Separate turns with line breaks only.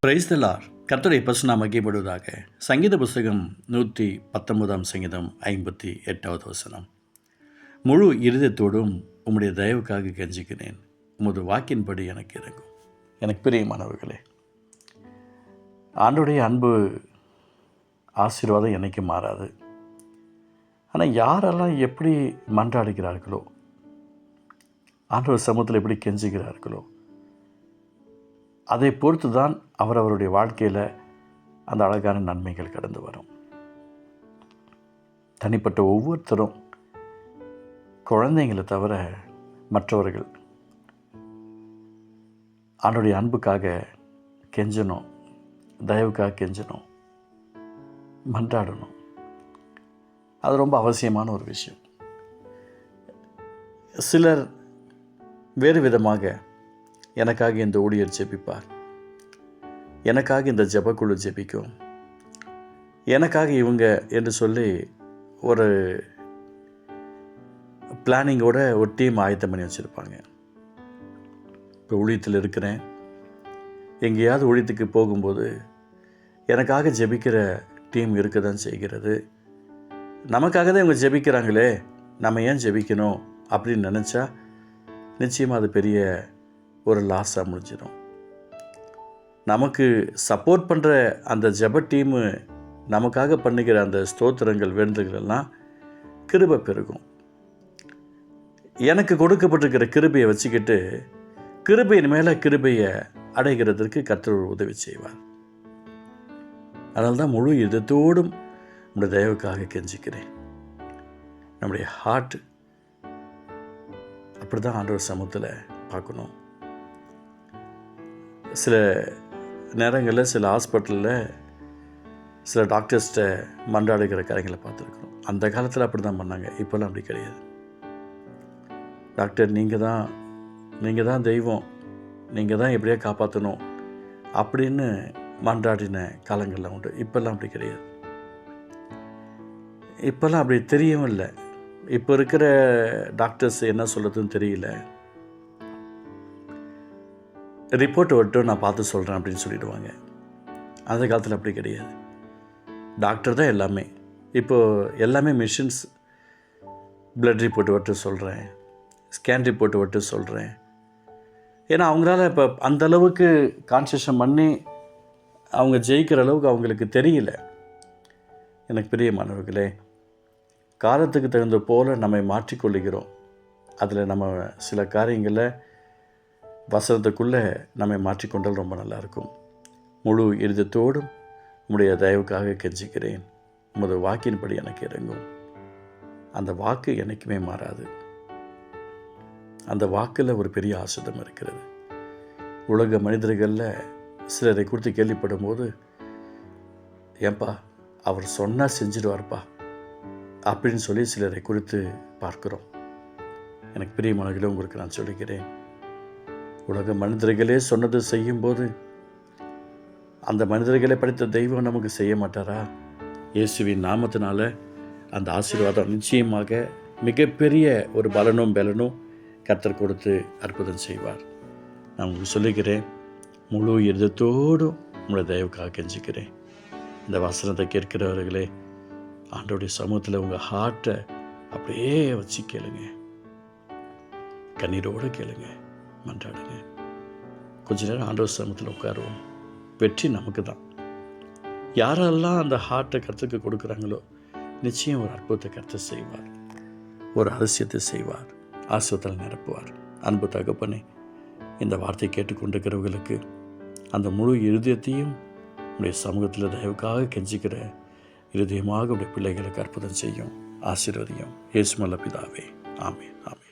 Praise the Lord. கர்த்தருடைய பரிசுநாமம் மகிமைப்படுவதாக. சங்கீத புஸ்தகம் 119 சங்கீதம் 58வது வசனம். முழு இருதயத்தோடும் உம்முடைய தயவுக்காக கெஞ்சுகிறேன், உமது வாக்கின்படி எனக்கு இறங்கும். எனக்கு பிரியமானவர்களே, ஆண்டவருடைய அன்பு ஆசீர்வாதம் என்னைக்கு மாறாது. ஆனால் யாரெல்லாம் எப்படி மன்றாடுகிறார்களோ, ஆண்டவர் சமூகத்தில் எப்படி கெஞ்சுகிறார்களோ, அதை பொறுத்து தான் அவரவருடைய வாழ்க்கையில் அந்த அழகான நன்மைகள் கடந்து வரும். தனிப்பட்ட ஒவ்வொருத்தரும் குழந்தைங்களை தவிர மற்றவர்கள் ஆண்டவருடைய அன்புக்காக கெஞ்சணும், தயவுக்காக கெஞ்சணும், மன்றாடணும். அது ரொம்ப அவசியமான ஒரு விஷயம். சிலர் வேறு விதமாக எனக்காக இந்த ஊழியர் ஜெபிப்பார், எனக்காக இந்த ஜெபக்குழு ஜெபிக்கும், எனக்காக இவங்க என்று சொல்லி ஒரு பிளானிங்கோட ஒரு டீம் ஆயத்தம் பண்ணி வச்சுருப்பாங்க. இப்போ ஊழியத்தில் இருக்கிறேன், எங்கேயாவது ஊழியத்துக்கு போகும்போது எனக்காக ஜெபிக்கிற டீம் இருக்க தான் செய்கிறது. நமக்காக தான் இவங்க ஜெபிக்கிறாங்களே, நம்ம ஏன் ஜெபிக்கணும் அப்படின்னு நினச்சா நிச்சயமாக அது பெரிய ஒரு லாஸாக முடிஞ்சிடும். நமக்கு சப்போர்ட் பண்ணுற அந்த ஜெப டீமு நமக்காக பண்ணுகிற அந்த ஸ்தோத்திரங்கள் வேண்டுதல்கள் எல்லாம் கிருபை பெருகும். எனக்கு கொடுக்கப்பட்டிருக்கிற கிருபையை வச்சுக்கிட்டு கிருபையின் மேலே கிருபையை அடைகிறதுக்கு கர்த்தர் உதவி செய்வார். அதனால தான் முழு இதத்தோடும் நம்முடைய தயவுக்காக கெஞ்சிக்கிறேன். நம்முடைய ஹார்ட் அப்படி தான் ஆண்டவர் சமூகத்தில் பார்க்கணும். சில நேரங்களில் சில ஹாஸ்பிட்டலில் சில டாக்டர்ஸ்கிட்ட மன்றாடுகிற காரியங்களை பார்த்துருக்குறோம். அந்த காலத்தில் அப்படி தான் பண்ணாங்க, இப்போல்லாம் அப்படி கிடையாது. டாக்டர் நீங்கள் தான் தெய்வம், நீங்கள் தான் எப்படியா காப்பாற்றணும் அப்படின்னு மன்றாடின காலங்கள்லாம் உண்டு. இப்போல்லாம் அப்படி கிடையாது. இப்போல்லாம் அப்படி தெரியவும் இல்லை. இப்போ இருக்கிற டாக்டர்ஸ் என்ன சொல்கிறதுன்னு தெரியல. ரிப்போர்ட் வரட்டும், நான் பார்த்து சொல்கிறேன் அப்படின்னு சொல்லிடுவாங்க. அந்த காலத்தில் அப்படி கிடையாது. டாக்டர் தான் எல்லாமே. இப்போது எல்லாமே மிஷின்ஸ். பிளட் ரிப்போர்ட் வரட்டும் சொல்கிறேன், ஸ்கேன் ரிப்போர்ட் வரட்டும் சொல்கிறேன். ஏன்னா அவங்களால இப்போ அந்தளவுக்கு கான்செஷன் பண்ணி அவங்க ஜெயிக்கிற அளவுக்கு அவங்களுக்கு தெரியல. எனக்கு பிரியமானவர்களே, காலத்துக்கு தகுந்த போல் நம்மை மாற்றிக்கொள்ளுகிறோம். அதில் நம்ம சில காரியங்களில் வசனத்துக்குள்ளே நம்மை மாற்றிக்கொண்டால் ரொம்ப நல்லாயிருக்கும். முழு இருதயத்தோடும் உம்முடைய தயவுக்காக கெஞ்சிக்கிறேன், உமது வாக்கின்படி எனக்கு இறங்கும். அந்த வாக்கு என்றைக்குமே மாறாது. அந்த வாக்கில் ஒரு பெரிய ஆசிரியம் இருக்கிறது. உலக மனிதர்களில் சிலரை குறித்து கேள்விப்படும் போது, ஏன்பா அவர் சொன்னால் செஞ்சிடுவார்ப்பா அப்படின்னு சொல்லி சிலரை குறித்து பார்க்குறோம். எனக்கு பிரியமானவர்களே, உங்களுக்கு நான் சொல்லிக்கிறேன், உலக மனிதர்களே சொன்னது செய்யும்போது அந்த மனிதர்களை படைத்த தெய்வம் நமக்கு செய்ய மாட்டாரா? இயேசுவின் நாமத்தினால அந்த ஆசீர்வாதம் நிச்சயமாக மிகப்பெரிய ஒரு பலனும் கர்த்தர் கொடுத்து அற்புதம் செய்வார். நான் உங்களுக்கு சொல்லிக்கிறேன், முழு இதயத்தோடும் உங்களுடைய தயவுக்காக கெஞ்சிக்கிறேன். இந்த வசனத்தை கேட்கிறவர்களே, ஆண்டவருடைய சமூகத்தில் உங்கள் ஹார்ட்டை அப்படியே வச்சு கேளுங்க, கண்ணீரோடு கேளுங்க, மன்றாடுங்க. கொஞ்ச நேரம் ஆண்டவர் சமூகத்தில் உட்காருவோம். வெற்றி நமக்கு தான். யாரெல்லாம் அந்த ஹார்ட்டை கர்த்தருக்கு கொடுக்குறாங்களோ நிச்சயம் ஒரு அற்புதத்தை கர்த்தர் செய்வார், ஒரு அதிசயத்தை செய்வார், ஆசீர்வாதத்தால் நிரப்புவார். அன்பு தகப்பனே, இந்த வார்த்தை கேட்டுக்கொண்டிருக்கிறவர்களுக்கு அந்த முழு இருதயத்தையும் உடைய சமூகத்தில் தயவுக்காக கெஞ்சிக்கிற இருதயமாக உடைய பிள்ளைகளுக்கு அற்புதம் செய்யும், ஆசீர்வதியும். இயேசு நல்ல பிதாவே, ஆமென், ஆமென்.